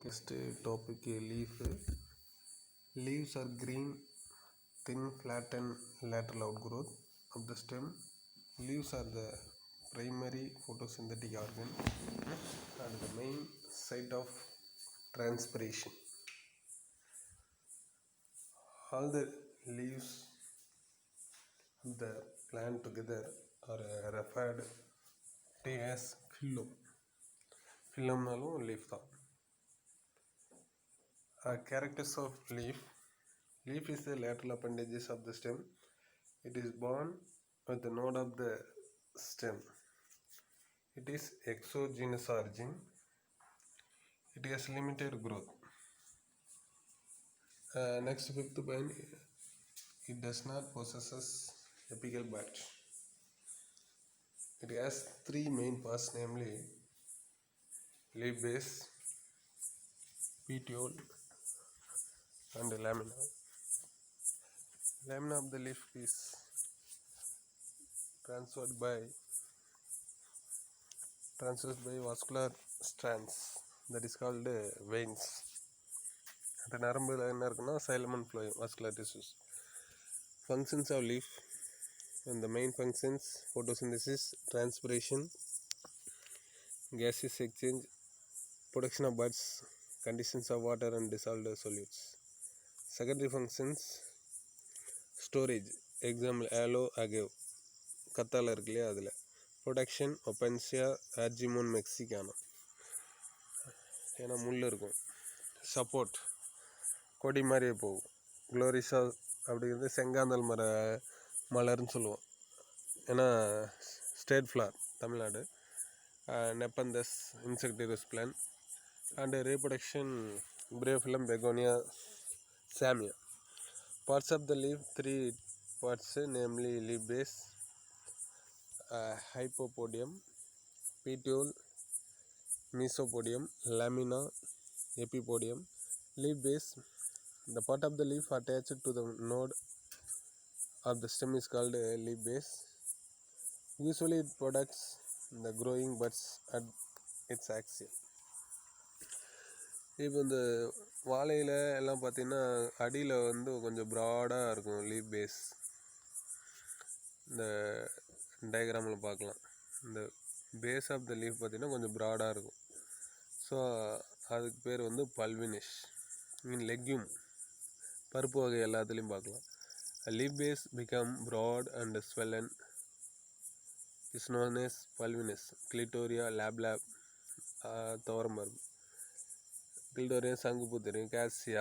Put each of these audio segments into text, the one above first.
Next topic leaf. Leaves are green, thin, flattened lateral outgrowth of the stem. Leaves are the primary photosynthetic organ and the main site of transpiration. All the leaves of the plant together are referred to as phylum. Phylumனாலும் leaf தான். Characters of leaf. Leaf is the lateral appendages of the stem. It is born at the node of the stem. It is exogenous origin. It has limited growth. Next, fifth point, it does not possess apical buds. It has three main parts, namely leaf base, petiole, and lamina. Lamina of the leaf is transversed by vascular strands, that is called veins. அந்த நரம்பில் என்ன இருக்குன்னா xylem and phloem vascular tissues. Functions of leaf and the main functions: photosynthesis, transpiration, gaseous exchange, production of buds, conditions of water and dissolved solutes. Secondary functions: storage, example aloe, agave, கத்தாழை இருக்கு இல்லையா அதில். Production, ஒப்பென்சியா, ஆர்ஜிமோன் mexicana, ஏன்னா முள் இருக்கும். Support, கொடி மாதிரியே போகும். குளோரிசா அப்படிங்கிறது செங்காந்தல் மலர்னு சொல்லுவோம், ஏன்னா state flower Tamil Nadu. Nepenthes, insectivorous plant. And reproduction, Bryophyllum, Begonia, Zamia. Parts of the leaf, three parts, namely leaf base, hypopodium, petiole, mesopodium, lamina, epipodium. Leaf base, the part of the leaf attached to the node of the stem is called leaf base. Usually it products the growing buds at its axial. இப்போ இந்த வாழையில் எல்லாம் பார்த்தீங்கன்னா அடியில் வந்து கொஞ்சம் ப்ராடாக இருக்கும் leaf base. இந்த டயக்ராமில் பார்க்கலாம். இந்த பேஸ் ஆஃப் த லீஃப் பார்த்தீங்கன்னா கொஞ்சம் ப்ராடாக இருக்கும். ஸோ அதுக்கு பேர் வந்து பல்வினிஷ். மீன் லெக்யூம், பருப்பு வகை எல்லாத்துலேயும் பார்க்கலாம். Leaf base become broad and swollen is known as pulvinus. Clitoria, லேப், துவரம்பருப்பு, கில்டோரியா, சங்குப்பூத்தரி, கேசியா,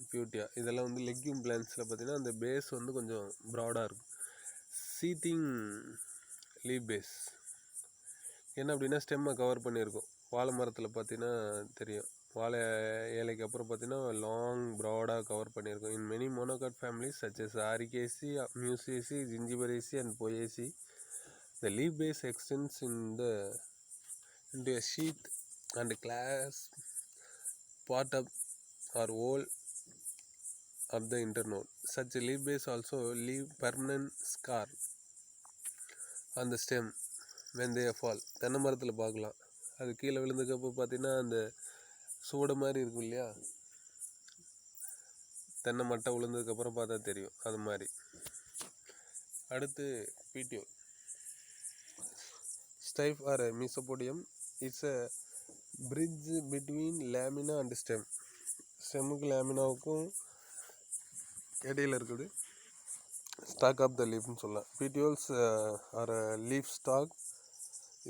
பியூட்டியா, இதெல்லாம் வந்து லெக்யூம் பிளான்ஸில் பார்த்தீங்கன்னா அந்த பேஸ் வந்து கொஞ்சம் ப்ராடாக இருக்கும். சீத்திங் லீஃப் பேஸ் என்ன அப்படின்னா ஸ்டெம்மை கவர் பண்ணியிருக்கும். வாழை மரத்தில் பார்த்தீங்கன்னா தெரியும், வாழை இலைக்கு அப்புறம் பார்த்தீங்கன்னா லாங் ப்ராடாக கவர் பண்ணியிருக்கும். In many monocot families such as Arecaceae, Musaceae, Zingiberaceae and Poaceae, the leaf base extends into a sheath and clasp part of or whole of the internode. Such leaf base also leave permanent scar on the stem when they fall. தென்னை மரத்தில் பார்க்கலாம், அது கீழே விழுந்ததுக்கப்புறம் பார்த்தீங்கன்னா அந்த சூட மாதிரி இருக்கும் இல்லையா, தென்னை மட்டை விழுந்ததுக்கப்புறம் பார்த்தா தெரியும், அது மாதிரி. அடுத்து petiole. Stipe or mesopodium is a bridge between lamina and stem. ஸ்டெம்முக்கு லேமினாவுக்கும் இடையில் இருக்குது ஸ்டாக் ஆஃப் த லீஃப்னு சொல்லலாம். petioles are leaf stalk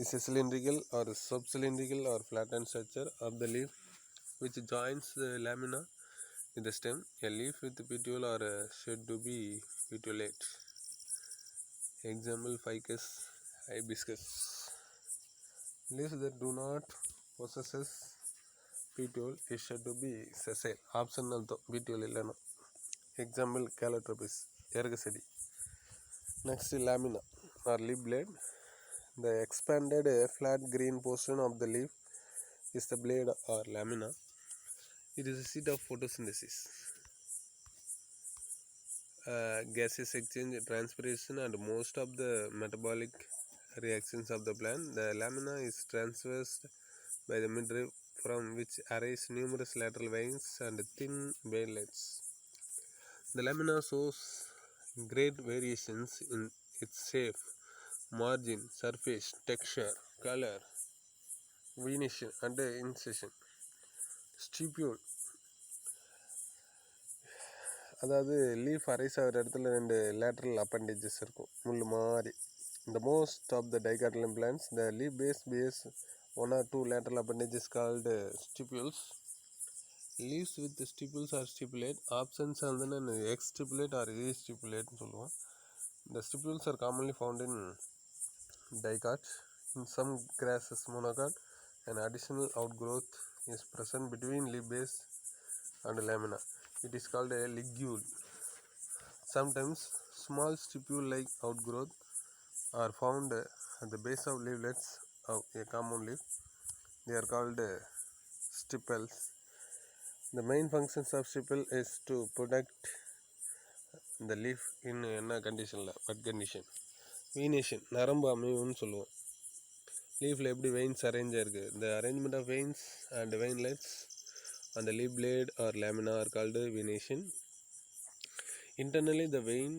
is a cylindrical or subcylindrical or flattened structure of the leaf which joins the lamina with the stem. A leaf with petiole are said to be petiolate. Example ficus, hibiscus. Leaves that do not possess petiole is said to be sessile. Optional though, petiole illana. Example calotropis, ergacedi. Next, lamina or leaf blade. The expanded flat green portion of the leaf is the blade or lamina. It is a seat of photosynthesis, gaseous exchange, transpiration and most of the metabolic reactions of the plant. The lamina is traversed by the midrib from which arise numerous lateral veins and thin veinlets. The lamina shows great variations in its shape, margin, surface, texture, color, venation and incision. Stipule, அதாவது leaf arise ஆகிற இடத்துல 2 lateral appendages இருக்கும், முள் மாதிரி. The most of the dicotyledon plants, the leaf base bears 1 or 2 lateral appendages called stipules. Leaves with stipules or stipulate, options வந்து exstipulate or astipulate சொல்லுவோம். The stipules are commonly found in dicot. In some grasses monocot, an additional outgrowth is present between leaf base and lamina. It is called a ligule. Sometimes small stipule-like outgrowth are found at the base of leaflets of a common leaf. They are called stipules. The main functions of stipule is to protect the leaf in என்ன கண்டிஷனில், wet condition. Venation, நரம்பு அமைவுன்னு சொல்லுவோம். லீஃபில் எப்படி veins arrange ஆயிருக்கு, the arrangement of veins and veinlets on the leaf blade or lamina are called venation. Internally the vein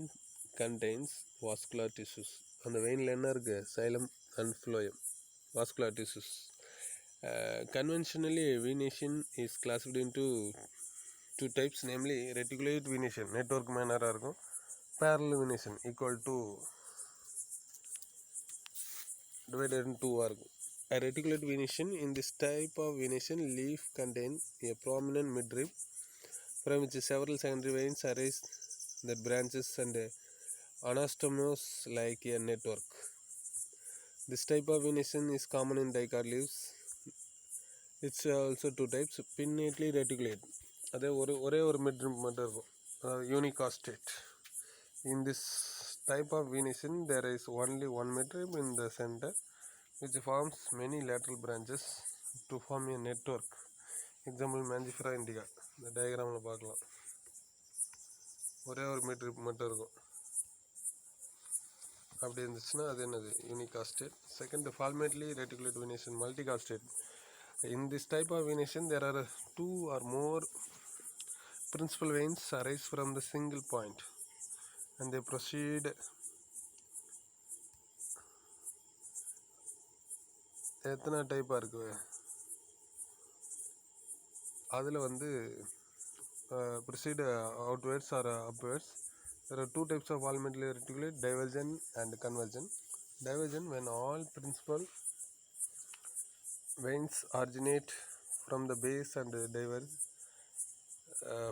contains vascular tissues. அந்த வெயினில் என்ன இருக்குது, xylem and phloem, vascular tissues. Conventionally venation is classified into 2 types, namely reticulate venation, network manner இருக்கும், parallel venation equal to divided into 2 இருக்கும். A reticulate venation, in this type of venation leaf contains a prominent midrib from which several secondary veins arise that branches and anastomose like a network. This type of venation is common in dicot leaves. It's also 2 types, pinnately reticulate, அதே ஒரே ஒரு midrib மட்டும் இருக்கும், unicostate. In this type of venation there is only one midrib in the center which forms many lateral branches to form a network. Example Mangifera indica. இந்த டயக்ராமில் பார்க்கலாம், ஒரே ஒரு midrib மட்டும் இருக்கும். அப்படி இருந்துச்சுன்னா அது என்னது, unicostate. Second, palmately reticulate venation, multicostate. In this type of venation there are 2 or more principal veins arise from the single point and they proceed. எத்தனை டைப்பாக இருக்குது அதில் வந்து proceed outwards or upwards. There are 2 types of palmately reticulate, divergent and convergent. Divergent, when all principal veins originate from the base and diverge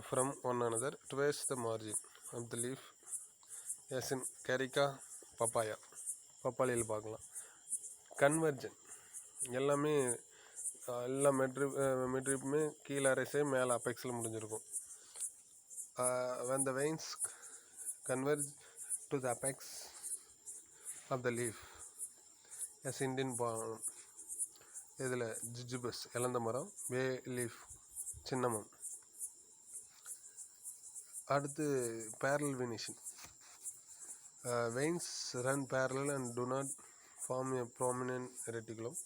from one another towards the margin of the leaf, as in carica, papaya, பப்பாளியில் பார்க்கலாம். Convergent, எல்லாமே எல்லா மெட்ரிப்புமே கீழே அரைஸே மேலே அப்பெக்ஸில் முடிஞ்சிருக்கும். When the veins converge to the apex of the leaf, as Indian palm, இதில் ஜிஜிபஸ் இளந்த மரம், வே leaf சின்னமம். அடுத்து parallel venation. Veins run parallel and do not form a prominent reticulum.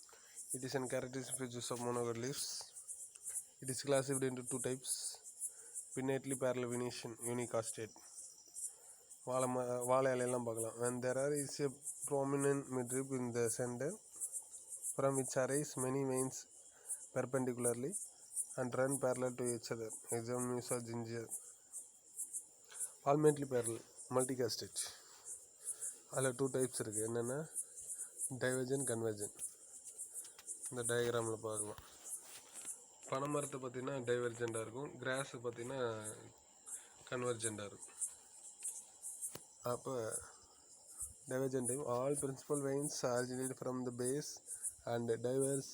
It is a characteristic feature of monocot leaves. It is classified into 2 types, pinnately parallel venation, unicostate. வாழை இலையெல்லாம் பார்க்கலாம். When there is a prominent midrib in the center from which arise many veins perpendicularly and run parallel to each other. Example Musa ginger. Palmately parallel, multicostate. அதில் 2 types இருக்குது, என்னென்னா divergent, convergent. இந்த டயக்ராமில் பார்க்கலாம். பனைமரத்தை பார்த்திங்கன்னா டைவர்ஜெண்டாக இருக்கும், கிராஸை பார்த்திங்கன்னா கன்வர்ஜெண்டாக இருக்கும். அப்போ divergent type, all principal veins originate from the base and diverge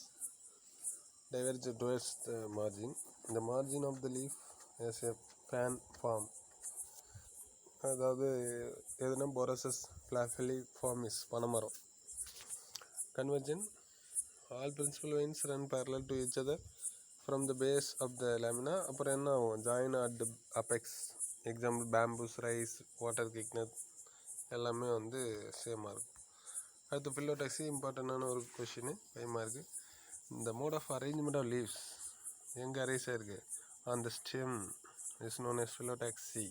towards the margin. The margin of the leaf has a fan form. அதாவது எதுனா Borassus flavelliformis பனைமரம். Convergent, all principal veins run parallel to each other from the base of the lamina. அப்புறம் என்ன ஆகும், join at the apex. Example bambus, rice, water cricknet எல்லாமே வந்து சேமாக இருக்கும். அடுத்து பில்லோடாக்சி, இம்பார்ட்டண்டான ஒரு கொஷின் 5 மார்க்கு. இந்த mode of arrangement of leaves எங்கே அரைஸ் ஆயிருக்கு on the stem is known as phyllotaxy.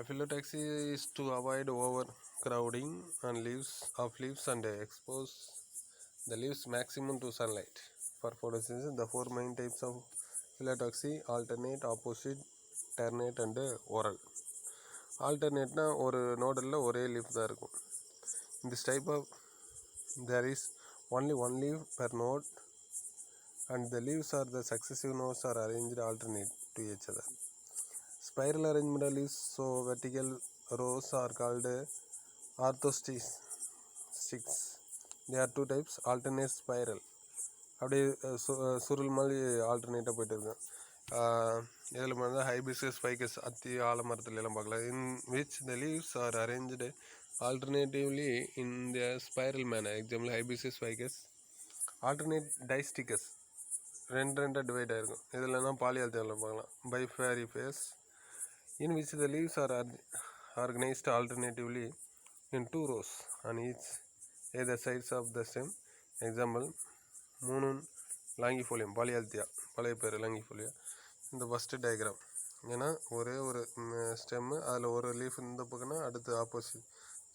Phyllotaxy is to avoid overcrowding on leaves and expose the leaves maximum to sunlight. For photosynthesis, the four main types of phyllotaxy: alternate, opposite, ternate and oral. Alternateனா ஒரு நோடலில் ஒரே leaf தான் இருக்கும். In this type of there is only one leaf per node and the leaves or the successive nodes are arranged alternate to each other. Spiral arrangement of leaves, so vertical rows are called orthostics. There are two types: alternate spiral, அப்படியே சுருள் மாதிரி ஆல்டர்னேட்டாக போயிட்டு இருக்கும். இதில் பார்த்தா hibiscus ficus அத்தி ஆலமரத்துல எல்லாம் பார்க்கலாம். In which the leaves are arranged alternatively in the spiral manner. Example Hibiscus Ficus. Alternate distichous ரெண்டாக டிவைட் ஆகிருக்கும். இதில்னா பாலியால்தேவில் பார்க்கலாம். பைஃபேரிஃபேஸ் in which the leaves are organized alternatively in two rows on each either sides of the stem. Example, Munun longifolium, Polyalthia, பழைய பேர் லாங்கிஃபோலியா. இந்த first diagram ஏன்னா ஒரே ஒரு stem அதில் ஒரு லீஃப் இந்த பக்கம்னா அடுத்து ஆப்போசிட்,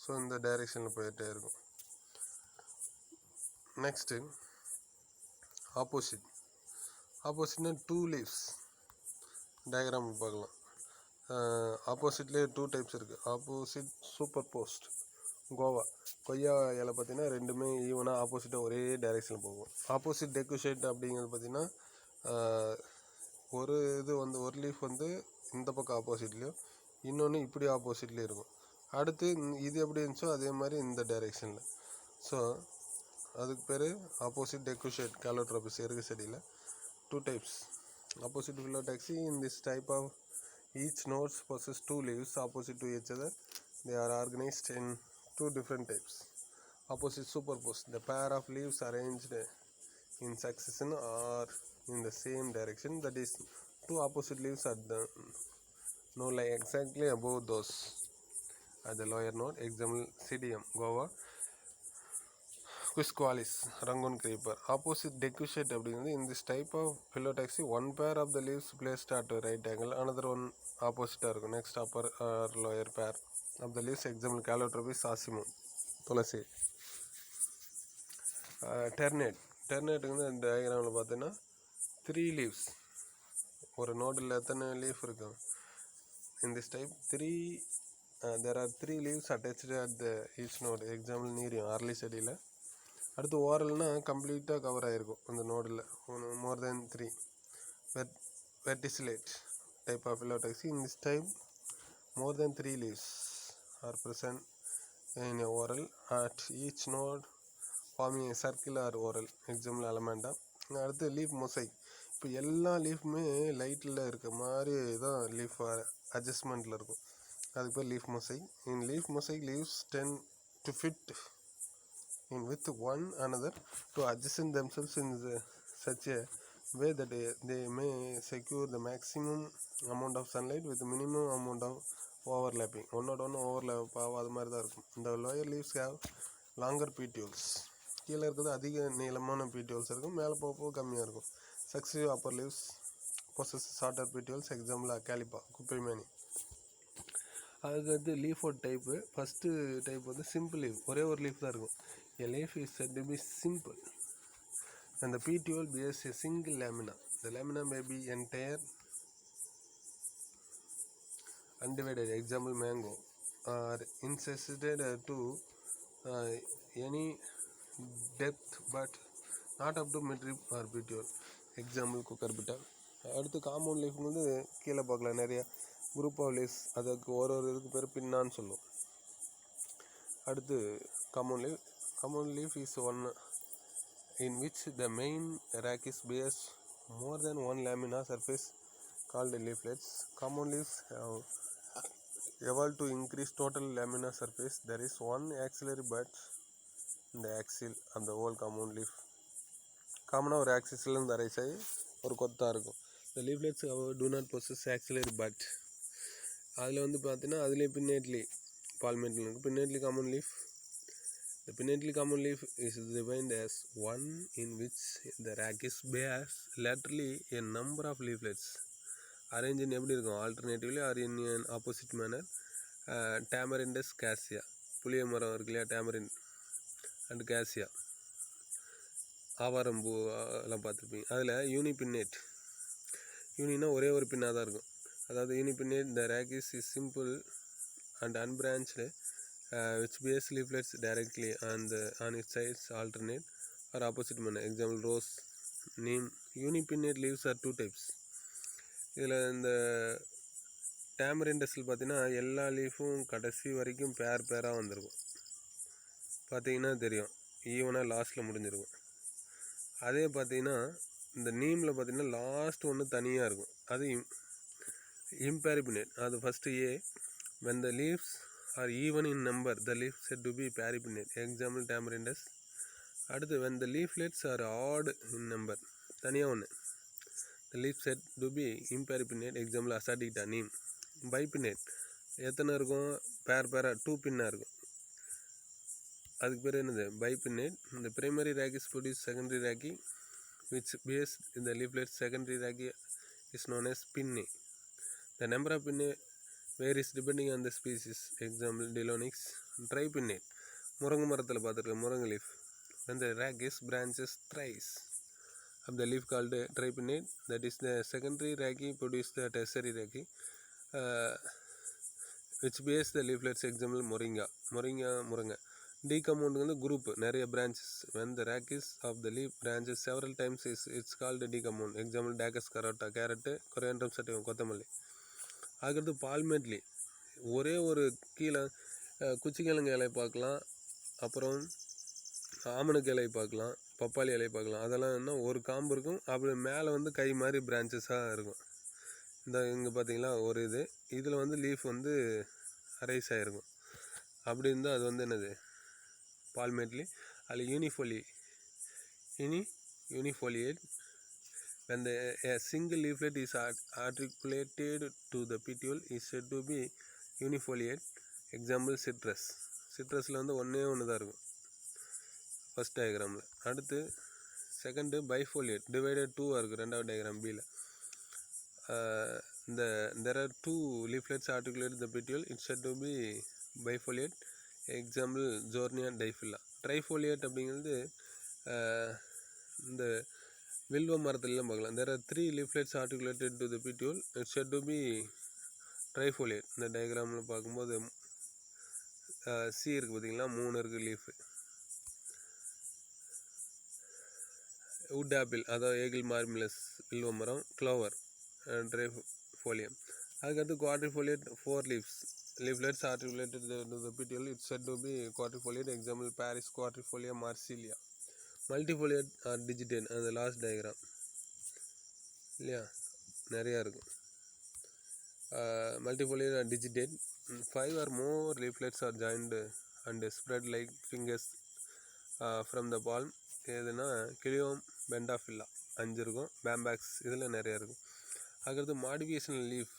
ஸோ இந்த டைரெக்ஷனில் போயிட்டே இருக்கும். நெக்ஸ்ட்டு ஆப்போசிட்னா டூ லீவ்ஸ் டயக்ராம் பார்க்கலாம். ஆப்போசிட்லேயே டூ டைப்ஸ் இருக்குது. Opposite super post. கொய்யா இலை பார்த்திங்கன்னா ரெண்டுமே ஈவனாக ஆப்போசிட்டாக ஒரே டைரெக்ஷனில் போகும். ஆப்போசிட் டெக்குஷேட் அப்படிங்கிறது பார்த்திங்கன்னா ஒரு இது வந்து ஒரு லீஃப் வந்து இந்த பக்கம் ஆப்போசிட்லேயும் இன்னொன்று இப்படி ஆப்போசிட்லேயும் இருக்கும். அடுத்து இது எப்படி இருந்துச்சோ அதே மாதிரி இந்த டைரெக்ஷனில். ஸோ அதுக்கு பேர் ஆப்போசிட் டெக்குஷேட் காலோட்ரோபிஸ் எருகு செடியில். Two types opposite phyllotaxy. In this type of each node possesses two leaves opposite to each other. They are organized in two different types. Opposite superposed. The pair of leaves arranged in succession or in the same direction. That is, two opposite leaves at the node lie exactly above those at the lower node. Example, Psidium, Guava, Quisqualis, Rangoon creeper. Opposite decussate அப்படிங்கிறது in this type of phyllotaxy one pair of the leaves placed at a right angle, another one opposite இருக்கும். Next upper or lower pair of the leaves. Example, Calotropis sasimum, துளசி. டெர்னேட்டுங்கிறது இந்த டயக்ராமில் பார்த்தீங்கன்னா three leaves. ஒரு நோடில் எத்தனை leaf இருக்கும்? In this type there are three leaves attached at the each node. Example, நீரியம் அரளி செடியில். அடுத்து ஓரல்னால் கம்ப்ளீட்டாக கவர் ஆகிருக்கும் அந்த நோடில். More then 3. Verticillate type of phyllotaxy. In this type more than 3 leaves are present in a oral at each node forming a circular oral. Example, alamanda. அடுத்து leaf mosaic. இப்போ எல்லா லீஃபுமே லைட்டில் இருக்க மாதிரி தான் லீஃப் அட்ஜஸ்ட்மெண்ட்டில் இருக்கும். அதுக்கு பேர் leaf mosaic. In leaf mosaic leaves tend to fit in with one another to adjust themselves in such a way that they may secure the maximum amount of sunlight with minimum amount of overlapping. ஒன்னோட ஒன்று overlap ஆகாத மாதிரி தான் இருக்கும். இந்த lower leaves have longer petioles. கீழே இருக்கிறது அதிக நீளமான petioles இருக்கும், மேலே போக கம்மியாக இருக்கும். Successive upper leaves possess shorter petioles. Example, Acalypha, குப்பைமேனி. அதுக்கடுத்து லீஃபோட டைப்பு. ஃபஸ்ட்டு டைப் வந்து சிம்பிள் லீஃப், ஒரே ஒரு லீஃப் தான் இருக்கும். A leaf is said to be simple and the petiole bears a single lamina. The lamina may be entire, undivided. Example, mango. Or incised to any depth but not up to midrib or petiole. Example, cucurbita. அடுத்து compound leaf வந்து கீழே பார்க்கலாம் நிறைய group of leaves. அதுக்கு ஒரு இதுக்கு பேர் பின்னான்னு சொல்லுவோம். அடுத்து Common leaf is one in which the main rachis bears more than one lamina surface called leaflets. Common leaves have evolved to increase total lamina surface. There is one axillary bud in the axil of the whole common leaf. காமனாக ஒரு ஆக்சிஸ்லேருந்து arise ஆகி ஒரு கொத்தாக இருக்கும். இந்த leaflets do not possess axillary bud. அதில் வந்து பார்த்தீங்கன்னா அதுலேயே பின்னேட்லி பால்மேட்லி இருக்குது. Pinnately common leaf The pinnately common leaf is defined as one in which the rachis bears laterally a number of leaflets arranged in எப்படி இருக்கும் alternatively or in an opposite manner. Tamarindus cassia, புளிய மரம் இருக்கு இல்லையா, tamarind and cassia, ஆவாரம்பூ எல்லாம் பார்த்துருப்பீங்க. அதில் யூனிபின்னேட், யூனினா ஒரே ஒரு பின்னாக தான் இருக்கும். அதாவது யூனிபின்னேட் the rachis is simple and unbranched which bears leaflets directly on its sides alternate or opposite manner. Example rose, neem. Unipinnate leaves are two types. இதில் இந்த டேமரிண்டஸில் பார்த்தீங்கன்னா எல்லா லீஃபும் கடைசி வரைக்கும் பேராக வந்திருக்கும். பார்த்தீங்கன்னா தெரியும், ஈவனாக லாஸ்ட்டில் முடிஞ்சிருக்கும். அதே பார்த்தீங்கன்னா இந்த நீமில் பார்த்தீங்கன்னா லாஸ்ட் ஒன்று தனியாக இருக்கும், அது imparipinnate. அது first A. when the leaves are even in number, the leaves said to be paripinnate. Example tamarindus. அடுத்து when the leaflets are odd in number, தனியாக ஒன்று, the leaves said to be imparipinnate. Example asaticta, neem. Bipinnate, எத்தனை இருக்கும், பேரா 2 பின்னாக இருக்கும், அதுக்கு பேர் என்னது, bipinnate. The primary rachis produce secondary rachis which bears in the leaflets. Secondary rachis is known as pinnae. The number of pinnae varies depending on the species. Example Delonix. Tripinnate, முருங்கை மரத்தில் பார்த்துருக்கேன், முருங்கை leaf. when the rachis branches thrice of the leaf called tripinnate, that is the secondary rachis produce the tertiary rachis which bears the leaflets. Example முருங்கை. Decompound வந்து group, நிறைய branches. when the rachis of the leaf branches several times it's called decompound. Example Dacus carota, carrot, Coriandrum sativum, கொத்தமல்லி. அதுக்கடுத்து பால்மேட்லி, ஒரே ஒரு கீழே குச்சிக்கிழங்கு இலை பார்க்கலாம், அப்புறம் ஆமணக்கு இலை பார்க்கலாம், பப்பாளி இலை பார்க்கலாம். அதெல்லாம் என்ன ஒரு காம்பு இருக்கும், அப்படி மேலே வந்து கை மாதிரி பிரான்ச்சஸாக இருக்கும். இந்த இங்கே பார்த்தீங்களா ஒரு இதில் வந்து லீஃப் வந்து அரைஸ் ஆகிருக்கும். அப்படி இருந்தால் அது வந்து என்னது, பால்மேட்லி. அதில் யூனிஃபோலியேட். when a single leaflet is articulated to the petiole is said to be unifoliate. Example சிட்ரஸில் வந்து ஒன்று தான் இருக்கும் ஃபஸ்ட் டயக்ராமில். அடுத்து செகண்டு பைஃபோலியேட், டிவைடட் 2 இருக்குது ரெண்டாவது டயக்ராம் பியில். there are 2 leaflets articulated the petiole, it's said to be bifoliate. Example Zornia diphylla. Trifoliate அப்படிங்கிறது இந்த வில்வ மரத்துலலாம் பார்க்கலாம். there are 3 leaflets articulated to the petiole, it's said to be trifoliate. இந்த டயக்ராமில் பார்க்கும்போது சி இருக்குது பார்த்தீங்களா, 3 இருக்குது லீஃபு. wood apple, அதாவது ஏகில் மார்மிலஸ் வில்வ மரம், க்ளோவர் ட்ரைஃபோலியம். அதுக்கடுத்து குவாட்ரிஃபோலியேட் 4 leaflets articulated to the petiole, it's said to be quadrifoliate. Example Paris quadrifolia marsilia. Multifoliate or digitate, அந்த லாஸ்ட் டயக்ராம் இல்லையா, நிறையா இருக்கும். multifoliate or digitate, 5 or more leaflets are joined and spread like fingers from the palm. எதுனா கிளியோம் பெண்டாஃபில்லா 5 இருக்கும், பேம்பாக்ஸ் இதில் நிறையா இருக்கும். அதுக்கடுத்து மாடிஃபிகேஷன் லீஃப்.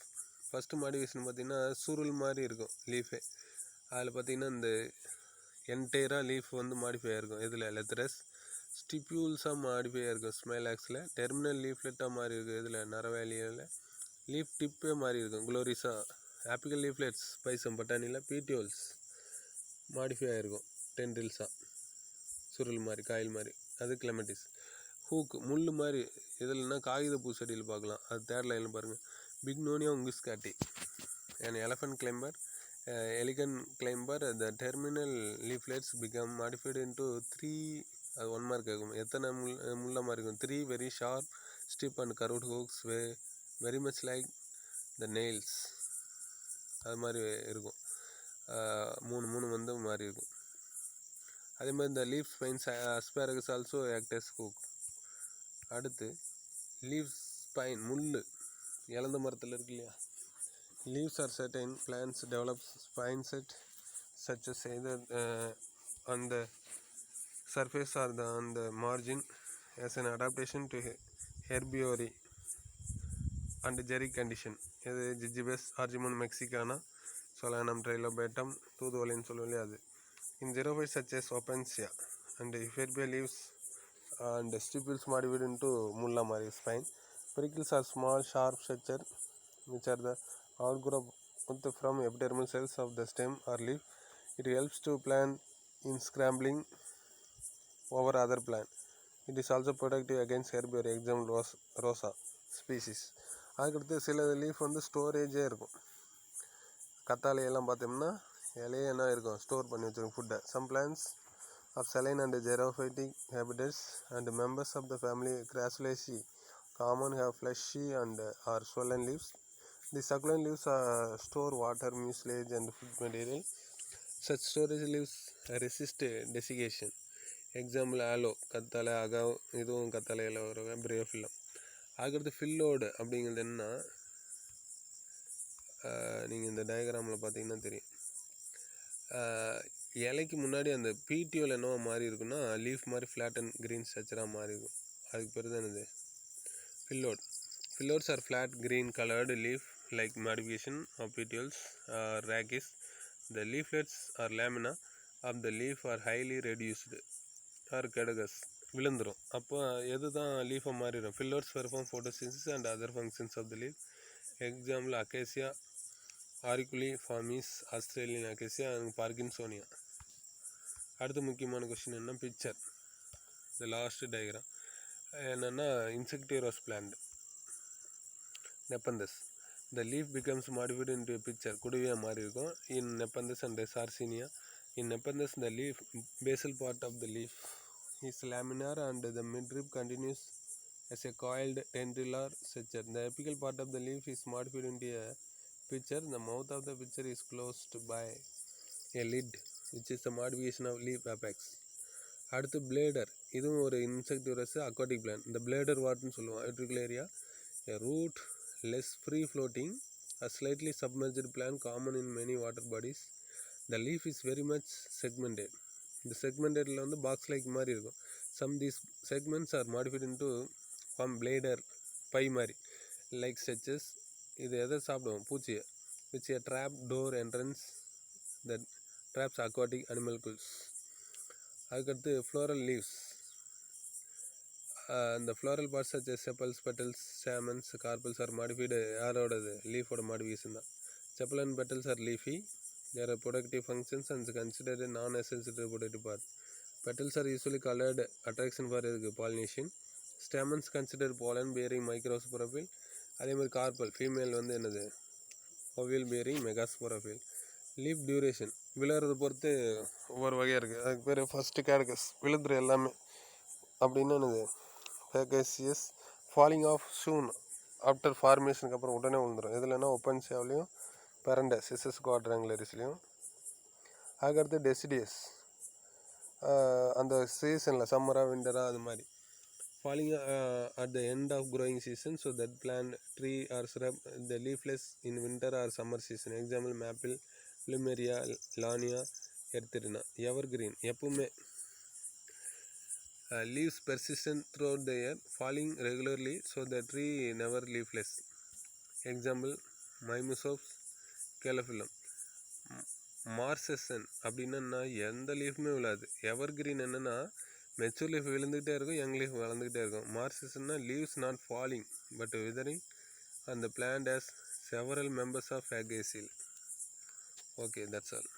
ஃபஸ்ட்டு மாடிஃபிகேஷன் பார்த்திங்கன்னா சுருள் மாதிரி இருக்கும் லீஃபே. அதில் பார்த்திங்கன்னா இந்த என்டையராக லீஃப் வந்து மாடிஃபை ஆகிருக்கும். இதில் லெத்தரஸ் ஸ்டிப்யூல்ஸாக மாடிஃபை ஆகிருக்கும் ஸ்மைலாக்ஸில். டெர்மினல் லீஃப்லெட்டாக மாறி இருக்குது இதில் நரவேலியில். லீஃப் டிப்பே மாறி இருக்கும் குளோரிஸா. ஆப்பிக்கல் லீஃப்லெட்ஸ் பைசம் பட்டாணியில் பீட்டியோல்ஸ் மாடிஃபை ஆகிருக்கும் டென்ட்ரில்ஸாக, சுருள் மாதிரி காயில் மாதிரி. அது கிளமெட்டிஸ். ஹூக் முள் மாதிரி, இதில்னா காகித பூச்செடியில் பார்க்கலாம். அது தேர்ட் லைனில் பாருங்கள். Bignonia unguis cati, an elephant climber, elegant climber. The terminal leaflets become modified into 3, அது 1 மார்க் ஆகும். எத்தனை முள்ள மாதிரி இருக்கும், 3 very sharp stiff and curved hooks, very much like the nails. அது மாதிரி இருக்கும். 3 வந்து மாதிரி இருக்கும். அதே மாதிரி இந்த leaf spines asparagus also act as hook. அடுத்து லீஃப் ஸ்பைன், முள் இலந்த மரத்தில் இருக்கு இல்லையா. Leaves are certain plants develop spine set such as either on the surface or on the margin as an adaptation to herbivory and jerry condition. இது ஜிஜிபஸ் ஆர்ஜிமன் mexicana, சொலானம் ட்ரைலோபேட்டம், தூதுவலின்னு சொல்லுவோம் இல்லையா அது. In xerophytes such as Opuntia and Euphorbia leaves and stipules modified into mulla mari spine. Pericles are small, sharp structure which are the outgrowth from epidermal cells of the stem or leaf. It helps to plant in scrambling over other plant. It is also protective against herbivore, example rosa species. அதுக்கடுத்து சில leaf வந்து ஸ்டோரேஜே இருக்கும். கத்தாழையெல்லாம் பார்த்தோம்னா இலையே என்ன இருக்கும், store பண்ணி வச்சுருக்கும் ஃபுட்டை. Some plants of saline and xerophytic habitats and members of the family Crassulaceae common have fleshy and or swollen leaves. The succulent leaves store water, mucilage and food material. Such storage leaves resist desiccation. Example aloe, கத்தாழை, அகாவ், இதுவும் கத்தாழையில் வர பிரியோஃபில்லம். அதுக்கடுத்து ஃபில்லோடு அப்படிங்கிறது என்ன, நீங்கள் இந்த டயக்ராமில் பார்த்தீங்கன்னா தெரியும். இலைக்கு முன்னாடி அந்த பிடிஓவில் என்னவோ மாறி இருக்குன்னா லீஃப் மாதிரி ஃப்ளாட் அண்ட் க்ரீன் ஸ்ட்ரக்சராக மாறி இருக்கும். அதுக்கு பேர் தான் என்னது, phyllode. Phyllodes are flat green coloured leaf like modification of petioles or rachis. The leaflets or lamina of the leaf are highly reduced or caducous, விழுந்துடும். அப்போ எது தான் லீஃபை மாறிடும். Phyllodes perform photosynthesis and other functions of the leaf. Example Acacia auriculiformis, Australian Acacia and Parkinsonia. அடுத்த முக்கியமான question என்ன, picture. இந்த லாஸ்ட் டயக்ராம் என்னென்னா insectivorous plant Nepenthes. The leaf becomes modified into pitcher, குடுவையாக மாறி இருக்கும். In Nepenthes and Sarracenia. In Nepenthes the leaf basal part of the leaf is laminar and the midrib continues as a coiled tendril structure. The apical part of the leaf is modified into a pitcher. The mouth of the pitcher is closed by a lid which is the modification of leaf apex. அடுத்து bladder, இதுவும் ஒரு insectivorous aquatic plant. இந்த bladder வாட்னு சொல்லுவோம். Utricularia, a root less free floating, a slightly submerged plant common in many water bodies. The leaf is very much segmented. இந்த செக்மெண்டடில் வந்து box like மாதிரி இருக்கும். Some these segments are modified into form bladder, பை மாதிரி like structures. இது எதை சாப்பிடுவோம், பூச்சியை. which a trap door entrance that traps aquatic animalcules. அதுக்கடுத்து ஃப்ளோரல் லீவ்ஸ். இந்த floral parts such as sepals, petals, stamens, carpels are modified. யாரோடது, லீஃபோட மாடிஃபிகேஷன் தான். sepal and petals are leafy. There are productive functions and considered a non-essential reproductive part. Petals are usually colored attraction for pollination. Stamens considered pollen bearing microsporophyll. அதே மாதிரி carpal female வந்து என்னது, ovule bearing megasporophyll. Leaf duration, விழுறதை பொறுத்து ஒவ்வொரு வகையாக இருக்குது. அதுக்கு பேர் ஃபஸ்ட்டு கேடகஸ், விழுதுற எல்லாமே. அப்படின்னா என்னது, ஃபேகேசியஸ், ஃபாலிங் ஆஃப் சூன் ஆஃப்டர் ஃபார்மேஷனுக்கு அப்புறம் உடனே விழுந்துடும். இதுலன்னா ஒப்பன்சியாவிலையும் பெரண்டை சிசஸ் குவாட்ராங்குலரிஸ்லையும். அதுக்கடுத்து டெசிடியஸ், அந்த சீசனில் சம்மராக விண்டராக அது மாதிரி. Falling at the end of growing season, so that plant, tree or shrub, the leafless in winter or summer season. Example maple, plumeria, lania, erythrina. Evergreen, எப்பவுமே. Leaves persistent throughout the year, falling regularly, so the tree never leafless. Example mimosaups, calophyllum. மார்செசன் அப்படின்னா எந்த லீஃப்மே விழாது. Evergreen என்னென்னா mature leaf விழுந்துகிட்டே இருக்கும், young leaf வளர்ந்துக்கிட்டே இருக்கும். மார்செசன்னா leaves not falling but withering and the plant has several members of Fabaceae. Okay, that's all.